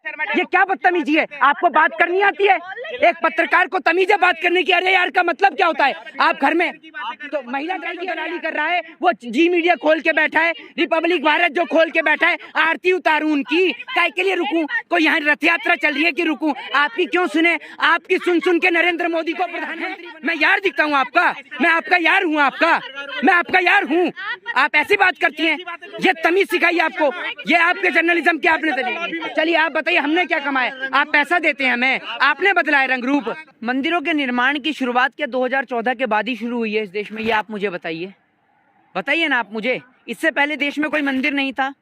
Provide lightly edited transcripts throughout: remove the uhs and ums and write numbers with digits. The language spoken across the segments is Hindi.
ये क्या बदतमीजी है? आपको बात करनी आती है? एक पत्रकार को तमीज है बात करने की? अरे यार, का मतलब क्या होता है? आप घर में तो महिला दल की रैली कर रहा है, वो जी मीडिया खोल के बैठा है, रिपब्लिक भारत जो खोल के बैठा है, आरती उतारूं उनकी? काय के लिए रुकूं? कोई यहाँ रथ यात्रा चल रही है कि रुकूं? आपकी क्यों सुने? आपकी सुन सुन के नरेंद्र मोदी को प्रधानमंत्री, मैं यार दिखता हूँ आपका? मैं आपका यार हूँ? मैं आपका यार हूँ? आप ऐसी बात करती हैं? ये तमीज सिखाई आपको? ये आपके जर्नलिज्म की आपने तरीके? चलिए आप बताइए, हमने क्या कमाया? आप पैसा देते हैं हमें, आपने बदला है रंग रूप। मंदिरों के निर्माण की शुरुआत क्या 2014 के बाद ही शुरू हुई है इस देश में? ये आप मुझे बताइए ना आप मुझे। इससे पहले देश में कोई मंदिर नहीं था?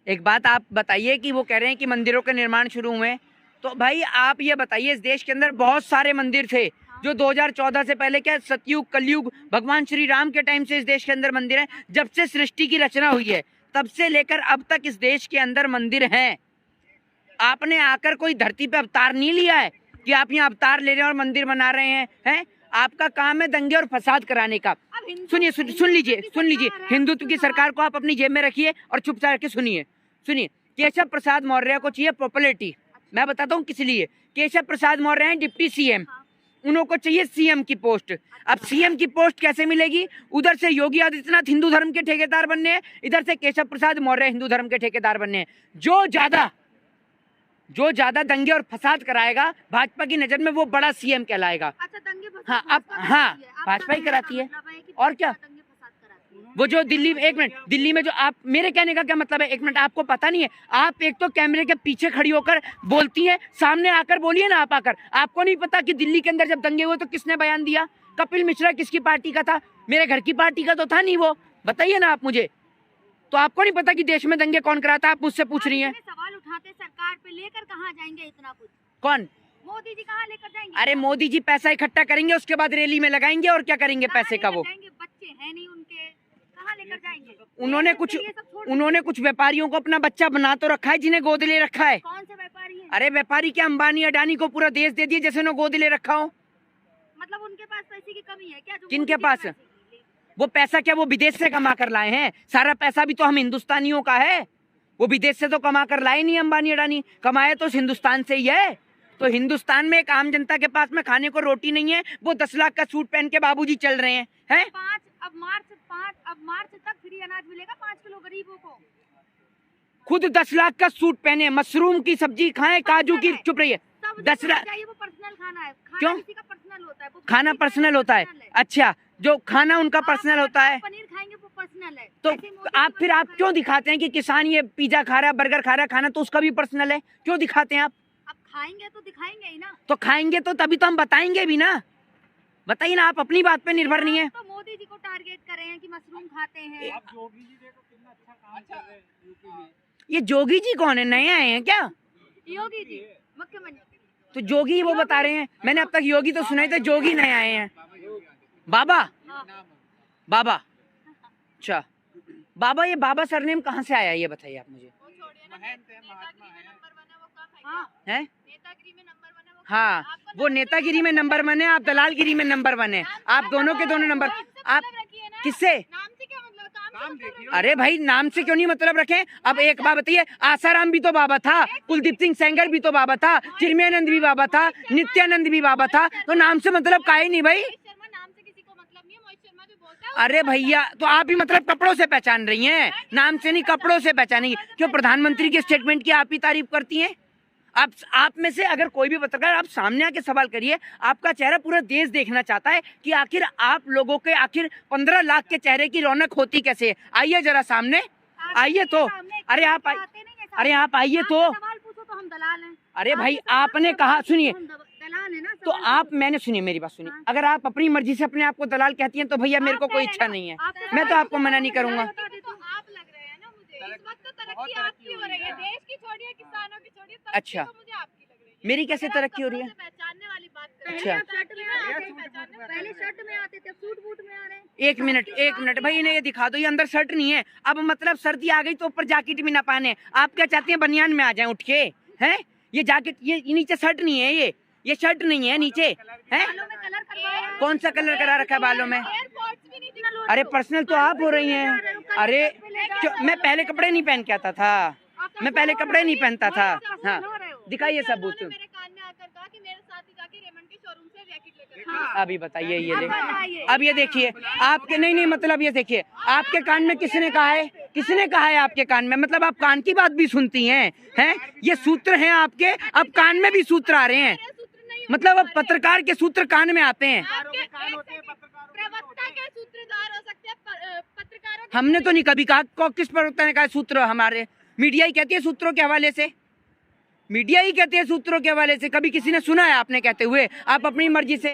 एक बात आप बताइए कि वो कह रहे हैं कि मंदिरों के निर्माण शुरू हुए, तो भाई आप ये बताइए, इस देश के अंदर बहुत सारे मंदिर थे जो 2014 से पहले, क्या सतयुग कलयुग भगवान श्री राम के टाइम से इस देश के अंदर मंदिर है। जब से सृष्टि की रचना हुई है तब से लेकर अब तक इस देश के अंदर मंदिर हैं। आपने आकर कोई धरती पे अवतार नहीं लिया है कि आप यहाँ अवतार ले रहे हैं और मंदिर बना रहे हैं? आपका काम है दंगे और फसाद कराने का। सुनिए, सुन लीजिए। हिंदुत्व की सरकार को आप अपनी जेब में रखिए और चुपचाप के सुनिए। केशव प्रसाद मौर्य को चाहिए पॉपुलैरिटी। मैं बताता हूँ किस लिए। केशव प्रसाद मौर्य हैं डिप्टी सीएम, उनको चाहिए सीएम की पोस्ट। अब सीएम की पोस्ट कैसे मिलेगी? उधर से योगी आदित्यनाथ हिंदू धर्म के ठेकेदार बनने हैं, इधर से केशव प्रसाद मौर्य हिंदू धर्म के ठेकेदार बनने हैं। जो ज्यादा दंगे और फसाद कराएगा भाजपा की नजर में, वो बड़ा सीएम कहलाएगा। अच्छा, दंगे हाँ, भाजपा ही कराती है और क्या। वो जो दिल्ली में जो आप, मेरे कहने का क्या मतलब है, एक मिनट, आपको पता नहीं है? आप एक तो कैमरे के पीछे खड़ी होकर बोलती हैं, सामने आकर बोलिए ना आप आकर। आपको नहीं पता कि दिल्ली के अंदर जब दंगे हुए तो किसने बयान दिया? कपिल मिश्रा किसकी पार्टी का था? मेरे घर की पार्टी का तो था नहीं वो। बताइए ना आप मुझे। तो आपको नहीं पता कि देश में दंगे कौन कराता? आप मुझसे पूछ रही हैं। सवाल उठाते सरकार पे, लेकर कहाँ जाएंगे इतना कुछ? कौन? मोदी जी कहाँ लेकर जाएंगे? अरे मोदी जी पैसा इकट्ठा करेंगे, उसके बाद रैली में लगाएंगे, और क्या करेंगे पैसे का? वो बच्चे हैं नहीं उनके, कहाँ लेकर जाएंगे? उन्होंने कुछ व्यापारियों को अपना बच्चा बना तो रखा है, जिन्हें गोद ले रखा है। कौन से व्यापारी हैं? अरे व्यापारी क्या, अंबानी अडानी को पूरा देश दे दिए जैसे उन्होंने गोद ले रखा हो। मतलब उनके पास पैसे की कमी है क्या? किनके पास? वो पैसा क्या वो विदेश से कमा कर लाए हैं? सारा पैसा भी तो हम हिंदुस्तानियों का है। वो विदेश से तो कमा कर लाए नहीं अंबानी अडानी, कमाए तो हिंदुस्तान से ही है। तो हिंदुस्तान में एक आम जनता के पास में खाने को रोटी नहीं है, वो 10 लाख का सूट पहन के बाबूजी चल रहे हैं। अब मार्च तक फ्री अनाज मिलेगा 5 किलो गरीबों को। खुद 10 लाख का सूट पहने, मशरूम की सब्जी खाएं, काजू की, चुप रहिए। 10 लाख वो पर्सनल खाना है। क्यों? किसी का पर्सनल होता है वो। खाना पर्सनल होता है? अच्छा, जो खाना उनका पर्सनल होता है, पनीर खाएंगे वो पर्सनल है। तो आप क्यों दिखाते हैं कि किसान ये पिज्जा खा रहा है, बर्गर खा रहा है? खाना तो उसका भी पर्सनल है, क्यों दिखाते हैं आप? अब खाएंगे तो दिखाएंगे ही ना। तो खाएंगे तो तभी तो हम बताएंगे भी ना। बताइए ना, आप अपनी बात पे निर्भर नहीं है। तो मोदी जी को टारगेट कर रहे हैं कि मशरूम खाते हैं। आप जोगी जी देखो कितना अच्छा काम कर रहे हैं यूपी में। ये जोगी जी कौन है? नए आए हैं क्या? योगी जी मुख्यमंत्री। तो जोगी वो बता रहे हैं, मैंने अब तक योगी तो सुना ही था, जोगी नए आए हैं। बाबा? अच्छा बाबा, ये बाबा सरनेम कहाँ से आया ये बताइए आप मुझे। हैं? हाँ, वो नेतागिरी में नंबर 1 है, आप दलालगिरी में नंबर 1 है। आप दोनों के दोनों नंबर। आप किससे? अरे भाई, नाम से क्यों नहीं मतलब रखें? अब एक बात बताइए, आसाराम भी तो बाबा था, कुलदीप सिंह सेंगर भी तो बाबा था, चिन्मयानंद भी बाबा था, नित्यानंद भी बाबा था, तो नाम से मतलब काहे नहीं भाई? अरे भैया, तो आप भी मतलब कपड़ों से पहचान रही हैं, नाम से नहीं कपड़ों से पहचानेंगी। क्यों प्रधानमंत्री के स्टेटमेंट की आप ही तारीफ करती हैं? आप में से अगर कोई भी पत्रकार, आप सामने आके सवाल करिए, आपका चेहरा पूरा देश देखना चाहता है कि आखिर आप लोगों के आखिर 15 लाख के चेहरे की रौनक होती कैसे है। आइए जरा सामने, आइए तो। अरे आप आइए तो। हम दलाल हैं। अरे भाई, आपने कहा, सुनिए तो आप, मैंने सुनिए मेरी बात सुनिए, अगर आप अपनी मर्जी से अपने आप को दलाल कहती हैं तो भैया मेरे को कोई इच्छा नहीं है, मैं तो आपको मना नहीं करूंगा। आप लग रहे हैं ना मुझे, इस वक्त तो तरक्की आपकी हो रही है, देश की छोड़िए, किसानों की छोड़िए, अच्छा, मुझे आपकी लग रही है। मेरी कैसे तरक्की हो रही है? पहचानने वाली बात। अच्छा, पहले शर्ट में आते थे, सूट बूट में आ रहे हैं। एक मिनट भाई, इन्हें ये दिखा दो, ये अंदर शर्ट नहीं है। अब मतलब सर्दी आ गई तो ऊपर जैकेट भी ना पहने। आप क्या चाहते हैं, बनियान में आ जाए उठ के? हैं, ये जैकेट, ये नीचे शर्ट नहीं है, ये शर्ट नहीं है नीचे है। कौन सा कलर करा रखा है बालों में? अरे पर्सनल तो आप हो रही हैं। अरे मैं पहले कपड़े नहीं पहन के आता था। मैं पहले कपड़े नहीं पहनता था। हाँ हो रहे हो। दिखाइए उन्होंने सबूत। मेरे कान में आकर कहा कि मेरे साथ ही जाके रेमंड के शोरूम से जैकेट लेकर आओ। अभी बताइए ये अब बताइए। देखिए, अब ये देखिए आपके नहीं मतलब ये देखिए आपके कान में किसने कहा है, किसने कहा है आपके कान में? मतलब आप कान की बात भी सुनती हैं, हैं? ये सूत्र हैं आपके, अब कान में भी सूत्र आ रहे हैं, मेरे सूत्र नहीं मतलब अब पत्रकार के सूत्र कान में आते हैं। आपके एक सेकंड, प्रवक्ता के सूत्रधार हो सकते हैं, पत्रकारों के हमने तो नहीं कभी कहा, किस प्रवक्ता ने कहा सूत्र? हमारे मीडिया ही कहती है सूत्रों के हवाले से, मीडिया ही कहती है सूत्रों के हवाले से। कभी किसी ने सुना है आपने कहते हुए? आप अपनी मर्जी से